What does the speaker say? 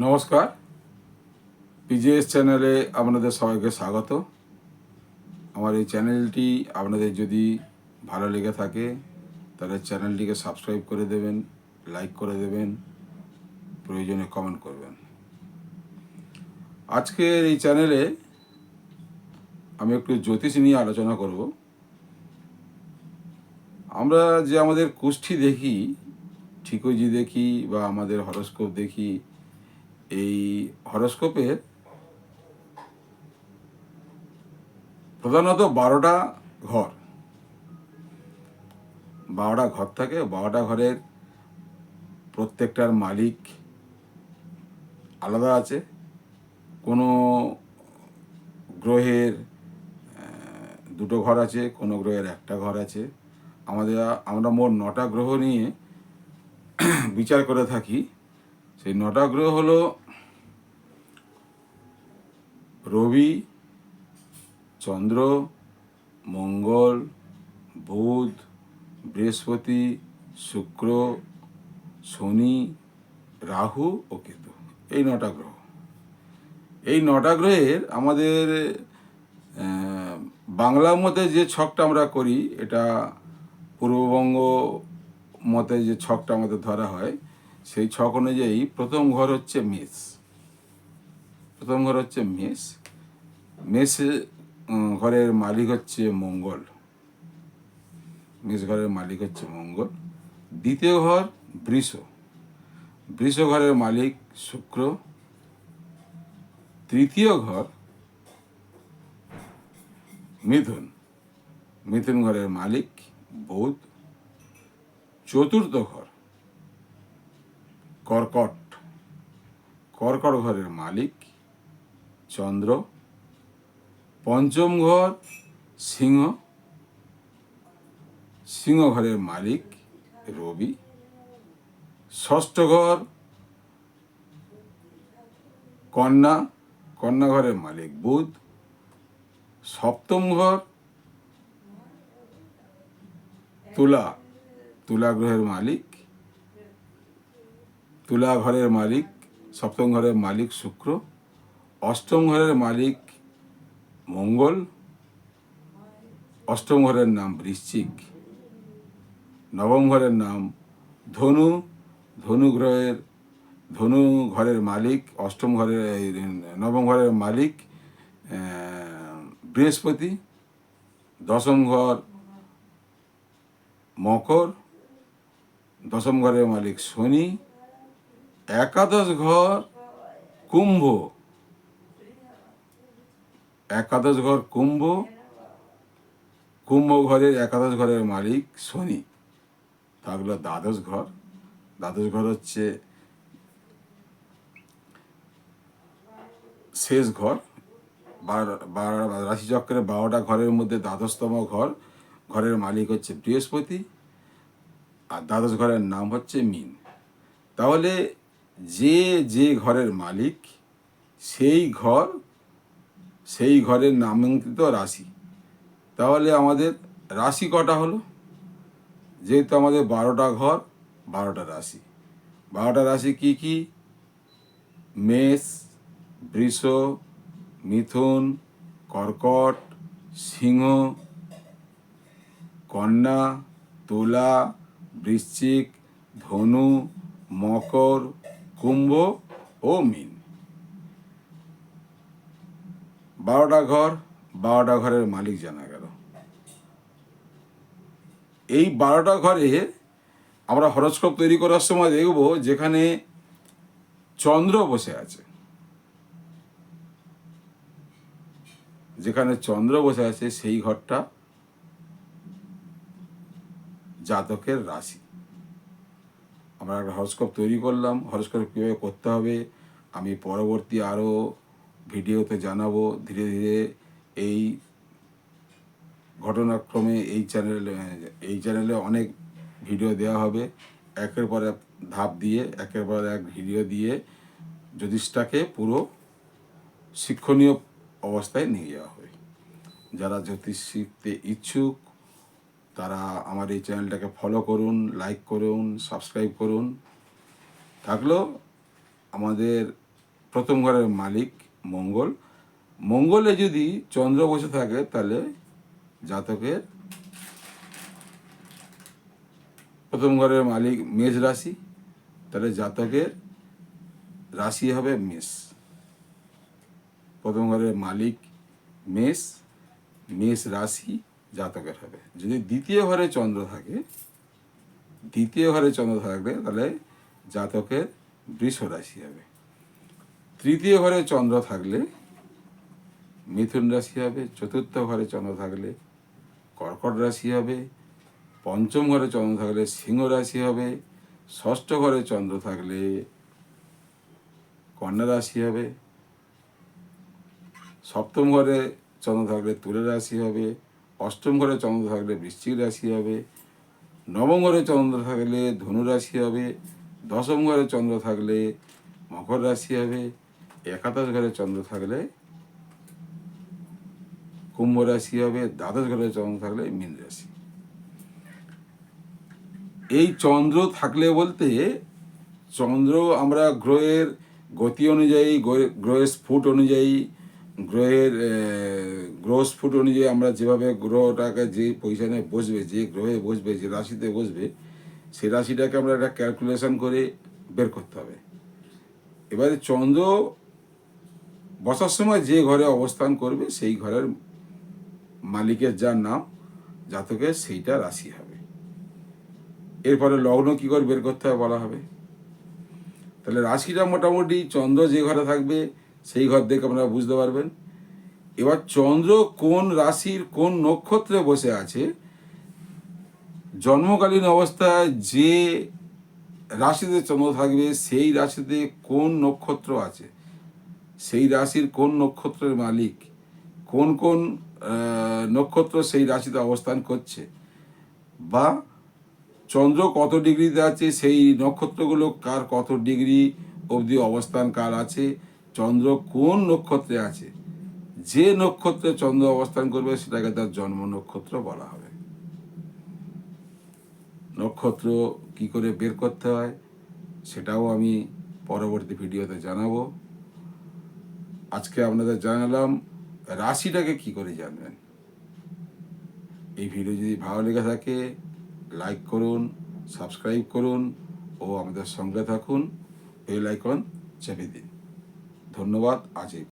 নমস্কার, পিজিএস চ্যানেলে আপনাদের সবাইকে স্বাগত। আমার এই চ্যানেলটি আপনাদের যদি ভালো লেগে থাকে তাহলে চ্যানেলটিকে সাবস্ক্রাইব করে দেবেন, লাইক করে দেবেন, প্রয়োজনে কমেন্ট করবেন। আজকের এই চ্যানেলে আমি একটু জ্যোতিষ নিয়ে আলোচনা করব। আমরা যে আমাদের কুষ্ঠি দেখি, ঠিকজি দেখি বা আমাদের হরোস্কোপ দেখি, এই হরোস্কোপের প্রধানত 12টা ঘর 12টা ঘর থাকে। 12টা ঘরের প্রত্যেকটার মালিক আলাদা আছে। কোনো গ্রহের দুটো ঘর আছে, কোনো গ্রহের একটা ঘর আছে। আমরা মোট 9টা গ্রহ নিয়ে বিচার করে থাকি। সেই 9টা গ্রহ হলো রবি, চন্দ্র, মঙ্গল, বুধ, বৃহস্পতি, শুক্র, শনি, রাহু ও কেতু। এই 9টা গ্রহ। এই 9টা গ্রহের আমাদের বাংলা মতে যে ছকটা আমরা করি, এটা পূর্ববঙ্গ মতে যে ছকটা আমাদের ধরা হয়, সেই ছক অনুযায়ী প্রথম ঘর হচ্ছে মেষ। মেষ ঘরের মালিক হচ্ছে মঙ্গল। মেষ ঘরের মালিক হচ্ছে মঙ্গল। দ্বিতীয় ঘর বৃষ ঘরের মালিক শুক্র। তৃতীয় ঘর মিথুন ঘরের মালিক বুধ। চতুর্থ ঘর কর্কট ঘরের মালিক চন্দ্র। পঞ্চম ঘর সিংহ ঘরের মালিক রবি। ষষ্ঠ ঘর কন্যা ঘরের মালিক বুধ। সপ্তম ঘর তুলা গ্রহের মালিক সপ্তম ঘরের মালিক শুক্র। অষ্টম ঘরের মালিক মঙ্গল। অষ্টম ঘরের নাম বৃশ্চিক। নবম ঘরের নাম ধনু ঘরের মালিক নবম ঘরের মালিক বৃহস্পতি। দশম ঘর মকর। দশম ঘরের মালিক শনি। একাদশ ঘর কুম্ভ। কুম্ভ ঘরের একাদশ ঘরের মালিক শনি। থাকলো দ্বাদশ ঘর হচ্ছে শেষ ঘর। রাশিচক্রের 12টা ঘরের মধ্যে দ্বাদশতম ঘরের মালিক হচ্ছে বৃহস্পতি, আর দ্বাদশ ঘরের নাম হচ্ছে মীন। তাহলে যে ঘরের মালিক সেই ঘরের নামাঙ্কিত রাশি। তাহলে আমাদের রাশি কটা হলো? যেহেতু আমাদের 12টা ঘর, 12টা রাশি। 12টা রাশি কি কি? মেষ, বৃষ, মিথুন, কর্কট, সিংহ, কন্যা, তুলা, বৃশ্চিক, ধনু, মকর, কুম্ভ ও মীন। 12টা ঘর, 12টা ঘরের মালিক জানা গেল। এই 12টা ঘরে আমরা হরোস্কোপ তৈরি করার সময় দেখব, যেখানে চন্দ্র বসে আছে সেই ঘরটা জাতকের রাশি। আমরা একটা হরোস্কোপ তৈরি করলাম। হরোস্কোপ কীভাবে করতে হবে আমি পরবর্তী আরও ভিডিওতে জানাবো। ধীরে ধীরে এই ঘটনাক্রমে এই চ্যানেলে অনেক ভিডিও দেওয়া হবে। একের পর এক ধাপ দিয়ে, একের পর এক ভিডিও দিয়ে জ্যোতিষটাকে পুরো শিক্ষণীয় অবস্থায় নিয়ে যাওয়া হবে। যারা জ্যোতিষ শিখতে ইচ্ছুক তারা আমার এই চ্যানেলটাকে ফলো করুন, লাইক করুন, সাবস্ক্রাইব করুন। থাকলো আমাদের প্রথম ঘরের মালিক মঙ্গল। মঙ্গলে যদি চন্দ্র বসে থাকে তাহলে জাতকের প্রথম ঘরের মালিক মেষ রাশি, তাহলে জাতকের রাশি হবে মেষ। প্রথম ঘরের মালিক মেষ, মেষ রাশি জাতকের হবে। যদি দ্বিতীয় ঘরে চন্দ্র থাকে, দ্বিতীয় ঘরে চন্দ্র থাকলে তাহলে জাতকের বৃষ রাশি হবে। তৃতীয় ঘরে চন্দ্র থাকলে মিথুন রাশি হবে। চতুর্থ ঘরে চন্দ্র থাকলে কর্কট রাশি হবে। পঞ্চম ঘরে চন্দ্র থাকলে সিংহ রাশি হবে। ষষ্ঠ ঘরে চন্দ্র থাকলে কন্যা রাশি হবে। সপ্তম ঘরে চন্দ্র থাকলে তুলা রাশি হবে। অষ্টম ঘরে চন্দ্র থাকলে বৃশ্চিক রাশি হবে। নবম ঘরে চন্দ্র থাকলে ধনু রাশি হবে। দশম ঘরে চন্দ্র থাকলে মকর রাশি হবে। একাদশ ঘরে চন্দ্র থাকলে কুম্ভ রাশি হবে। দ্বাদশ ঘরে চন্দ্র থাকলে মীন রাশি। এই চন্দ্র থাকলে বলতে, চন্দ্র আমরা গ্রহের গতি অনুযায়ী, গ্রহের স্ফুট অনুযায়ী, গ্রহ স্ফুট অনুযায়ী আমরা যেভাবে গ্রহটাকে যে পজিশনে বসবে, যে গ্রহে বসবে, যে রাশিতে বসবে, সেই রাশিটাকে আমরা একটা ক্যালকুলেশন করে বের করতে হবে। এবারে চন্দ্র বসার সময় যে ঘরে অবস্থান করবে সেই ঘরের মালিকের যার নাম জাতকের সেইটা রাশি হবে। এরপরে লগ্ন কী করে বের করতে হবে বলা হবে। তাহলে রাশিটা মোটামুটি চন্দ্র যে ঘরে থাকবে সেই ঘর দেখে আপনারা বুঝতে পারবেন। এবার চন্দ্র কোন রাশির কোন নক্ষত্রে বসে আছে, জন্মকালীন অবস্থায় যে রাশিতে চন্দ্র থাকবে সেই রাশিতে কোন নক্ষত্র আছে, সেই রাশির কোন নক্ষত্রের মালিক, কোন কোন নক্ষত্র সেই রাশিতে অবস্থান করছে, বা চন্দ্র কত ডিগ্রিতে আছে, সেই নক্ষত্রগুলো কার কত ডিগ্রি অবধি অবস্থান কাল আছে, চন্দ্র কোন নক্ষত্রে আছে, যে নক্ষত্রে চন্দ্র অবস্থান করবে সেটাকে তার জন্ম নক্ষত্র বলা হবে। নক্ষত্র কি করে বের করতে হয় সেটাও আমি পরবর্তী ভিডিওতে জানাবো। আজকে আপনাদের জানালাম রাশিটাকে কি করে জানবেন। এই ভিডিও যদি ভালো লেগে থাকে লাইক করুন, সাবস্ক্রাইব করুন ও আমাদের সঙ্গে থাকুন, বেল আইকন চেপে দিন। ধন্যবাদ। আজ